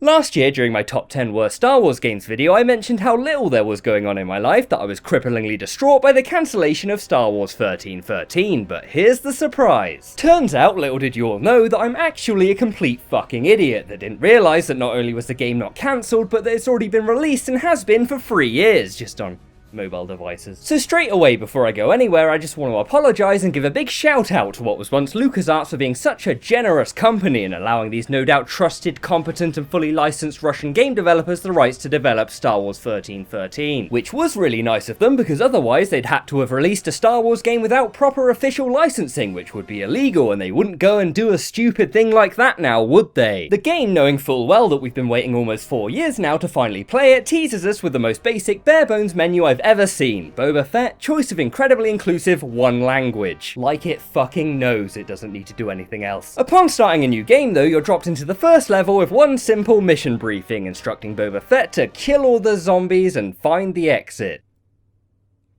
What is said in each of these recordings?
Last year, during my top 10 worst Star Wars games video, I mentioned how little there was going on in my life that I was cripplingly distraught by the cancellation of Star Wars 1313, but here's the surprise. Turns out, little did you all know, that I'm actually a complete fucking idiot that didn't realise that not only was the game not cancelled, but that it's already been released and has been for 3 years, just on mobile devices. So straight away, before I go anywhere, I just want to apologise and give a big shout out to what was once LucasArts for being such a generous company and allowing these no doubt trusted, competent and fully licensed Russian game developers the rights to develop Star Wars 1313. Which was really nice of them, because otherwise they'd had to have released a Star Wars game without proper official licensing, which would be illegal, and they wouldn't go and do a stupid thing like that now, would they? The game, knowing full well that we've been waiting almost 4 years now to finally play it, teases us with the most basic bare bones menu I've ever seen. Boba Fett, choice of incredibly inclusive one language. Like it fucking knows it doesn't need to do anything else. Upon starting a new game though, you're dropped into the first level with one simple mission briefing instructing Boba Fett to kill all the zombies and find the exit.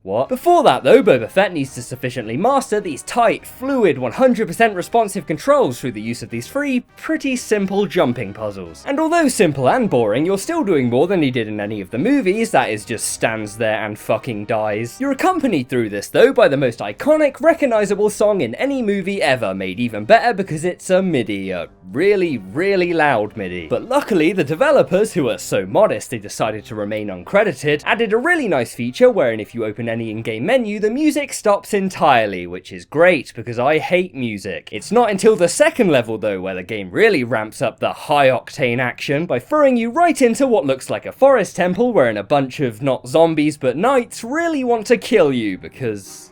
What? Before that though, Boba Fett needs to sufficiently master these tight, fluid, 100% responsive controls through the use of these 3 pretty simple jumping puzzles. And although simple and boring, you're still doing more than he did in any of the movies, that is just stands there and fucking dies. You're accompanied through this though by the most iconic, recognisable song in any movie ever, made even better because it's a MIDI, a really, really loud MIDI. But luckily the developers, who are so modest they decided to remain uncredited, added a really nice feature wherein if you open any in-game menu, the music stops entirely, which is great because I hate music. It's not until the second level though where the game really ramps up the high-octane action by throwing you right into what looks like a forest temple wherein a bunch of not zombies but knights really want to kill you because...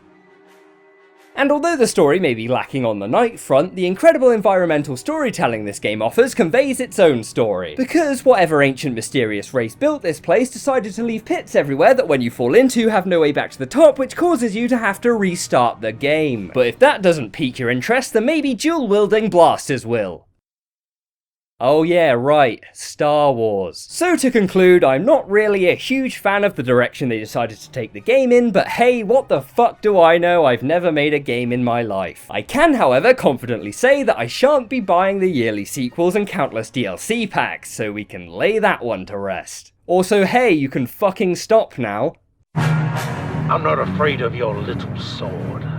And although the story may be lacking on the knight front, the incredible environmental storytelling this game offers conveys its own story. Because whatever ancient mysterious race built this place decided to leave pits everywhere that when you fall into have no way back to the top, which causes you to have to restart the game. But if that doesn't pique your interest, then maybe dual-wielding blasters will. Oh yeah, right, Star Wars. So to conclude, I'm not really a huge fan of the direction they decided to take the game in, but hey, what the fuck do I know? I've never made a game in my life. I can, however, confidently say that I shan't be buying the yearly sequels and countless DLC packs, so we can lay that one to rest. Also, hey, you can fucking stop now. I'm not afraid of your little sword.